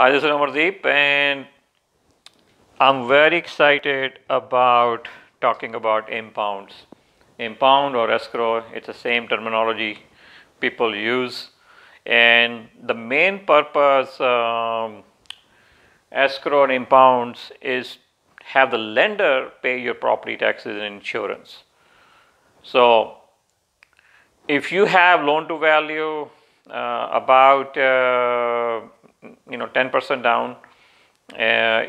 Hi, this is Amardeep, and I'm very excited about talking about impounds. Impound or escrow, it's the same terminology people use. And the main purpose escrow and impounds is have the lender pay your property taxes and insurance. So if you have loan to value about 10% down,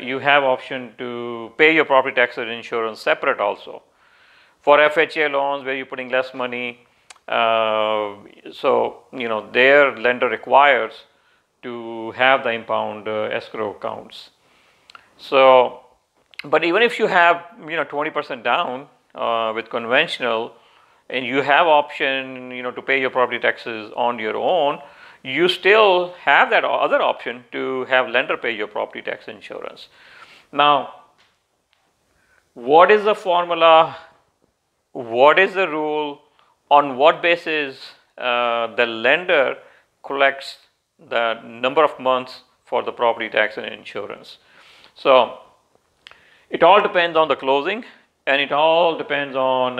you have option to pay your property tax and insurance separate also. For FHA loans where you're putting less money, their lender requires to have the impound escrow accounts. So, but even if you have 20% down with conventional, and you have option to pay your property taxes on your own, you still have that other option to have lender pay your property tax insurance. Now, what is the formula? What is the rule? On what basis the lender collects the number of months for the property tax and insurance? So it all depends on the closing, and it all depends on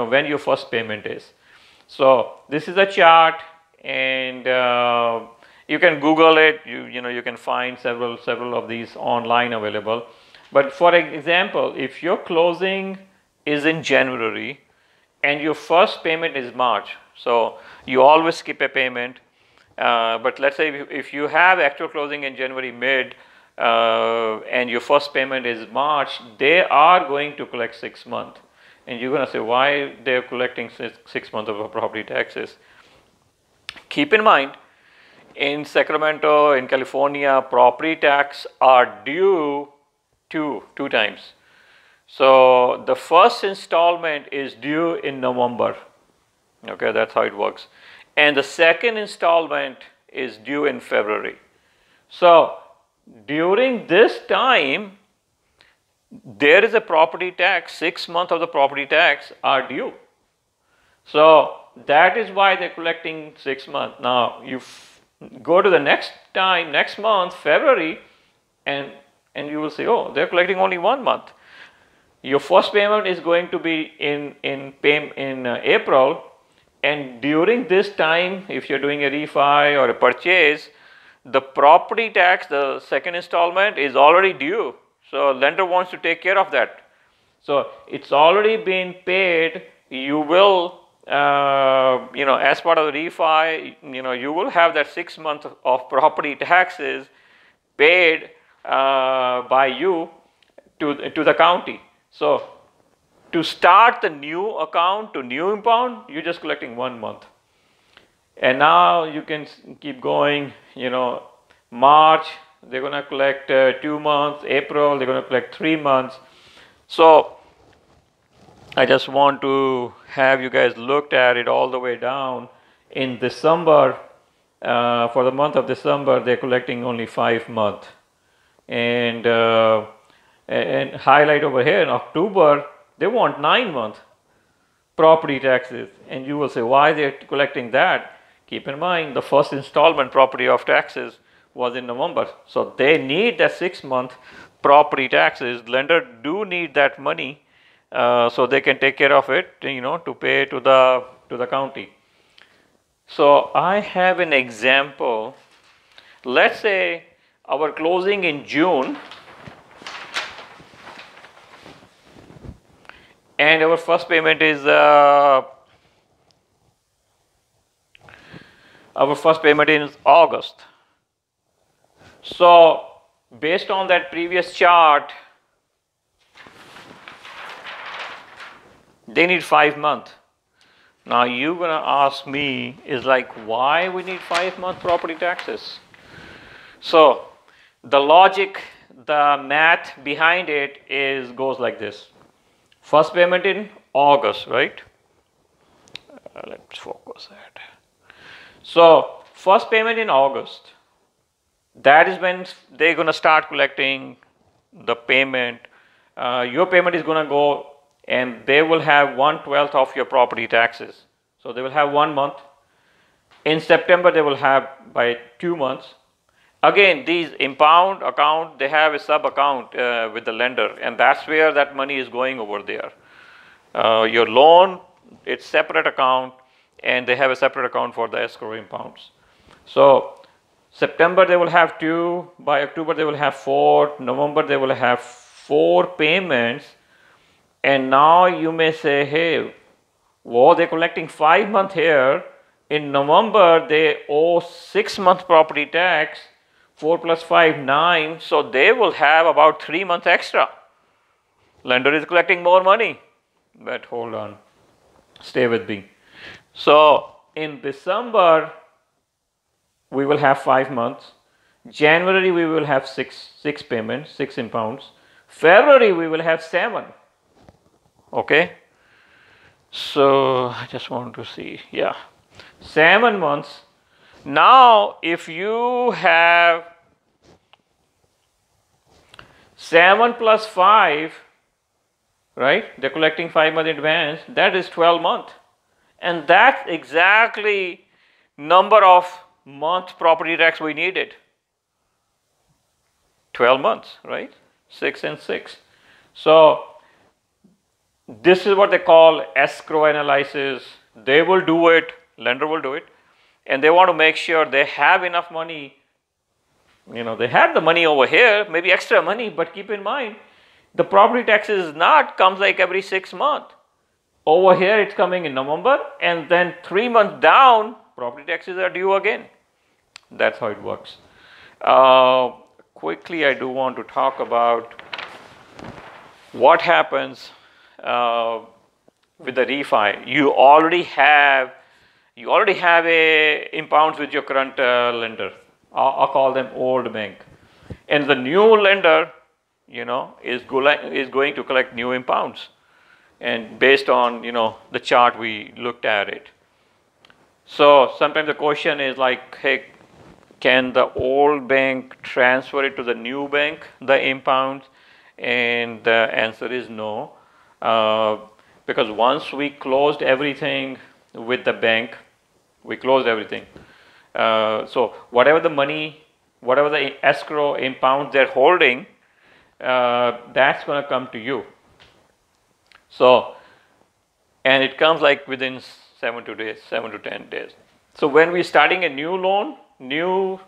when your first payment is. So this is a chart, and you can Google it. You can find several of these online available. But for example, if your closing is in January and your first payment is March, so you always skip a payment. But let's say if you have actual closing in January mid and your first payment is March, they are going to collect 6 months. And you're going to say, why they're collecting 6 months of property taxes? Keep in mind, in Sacramento, in California, property tax are due two times. So the first installment is due in November. Okay, that's how it works. And the second installment is due in February. So during this time, there is a property tax, 6 months of the property tax are due. So that is why they're collecting 6 months. Now you go to the next month, February, and you will say, oh, they're collecting only 1 month. Your first payment is going to be in April, and during this time, if you're doing a refi or a purchase, the property tax, the second installment, is already due. So lender wants to take care of that. So it's already been paid. You will, as part of the refi, you will have that 6 months of property taxes paid by you to the county. So to start the new account, to new impound, you're just collecting 1 month. And now you can keep going, March, they're going to collect 2 months, April, they're going to collect 3 months. So I just want to have you guys looked at it all the way down. In December, for the month of December, they're collecting only 5 months. And highlight over here in October, they want 9 months property taxes. And you will say, why they're collecting that? Keep in mind, the first installment property of taxes was in November. So they need that 6 month property taxes. Lender do need that money so they can take care of it, to pay to the county. So I have an example. Let's say our closing in June, and our first payment is August. So based on that previous chart, they need 5 months. Now you're going to ask me, is like, why we need 5 month property taxes? So the logic, the math behind it goes like this. First payment in August, right? Let's focus that. So first payment in August, that is when they're going to start collecting the payment. Your payment is going to go, and they will have 1/12 of your property taxes. So they will have 1 month. In September, they will have by 2 months. Again, these impound account, they have a sub account with the lender, and that's where that money is going over there. Your loan, it's separate account, and they have a separate account for the escrow impounds. So September they will have 2, by October they will have 4, November they will have 4 payments, and now you may say, hey, well, they're collecting 5 months here. In November they owe 6 months property tax, 4 plus 5, 9, so they will have about 3 months extra. Lender is collecting more money, but hold on, stay with me. So in December we will have 5 months. January we will have 6 payments, 6 impounds. February we will have 7. Okay. So I just want to see, yeah, 7 months. Now if you have 7 plus 5, right? They're collecting 5 months in advance. That is 12 months, and that's exactly number of months property tax we needed. 12 months, right? 6 and 6. So this is what they call escrow analysis. They will do it, lender will do it, and they want to make sure they have enough money. You know, they have the money over here, maybe extra money, but keep in mind, the property taxes is not comes like every 6 months. Over here it's coming in November, and then 3 months down, property taxes are due again. That's how it works. Quickly, I do want to talk about what happens with the refi. You already have a impounds with your current lender. I'll call them old bank, and the new lender, you know, is going to collect new impounds, and based on, you know, the chart we looked at it. So sometimes the question is like, hey, can the old bank transfer it to the new bank, the impounds? And the answer is no, because once we closed everything with the bank, we closed everything. So whatever the money, whatever the escrow impounds they're holding, that's going to come to you. So, and it comes like within 7 to 10 days. So when we're starting a new loan, new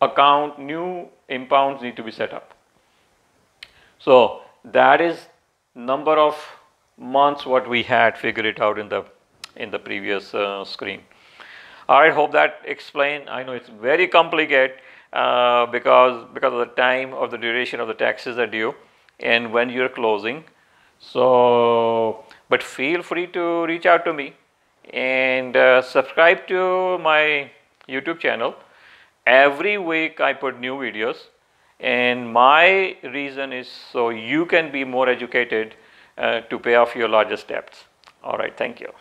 account, new impounds need to be set up. So that is number of months what we had figured it out in the previous screen. All right, hope that explained. I know it's very complicated because of the time of the duration of the taxes are due and when you're closing. So, but feel free to reach out to me and subscribe to my YouTube channel. Every week I put new videos, and my reason is so you can be more educated to pay off your largest debts. All right, thank you.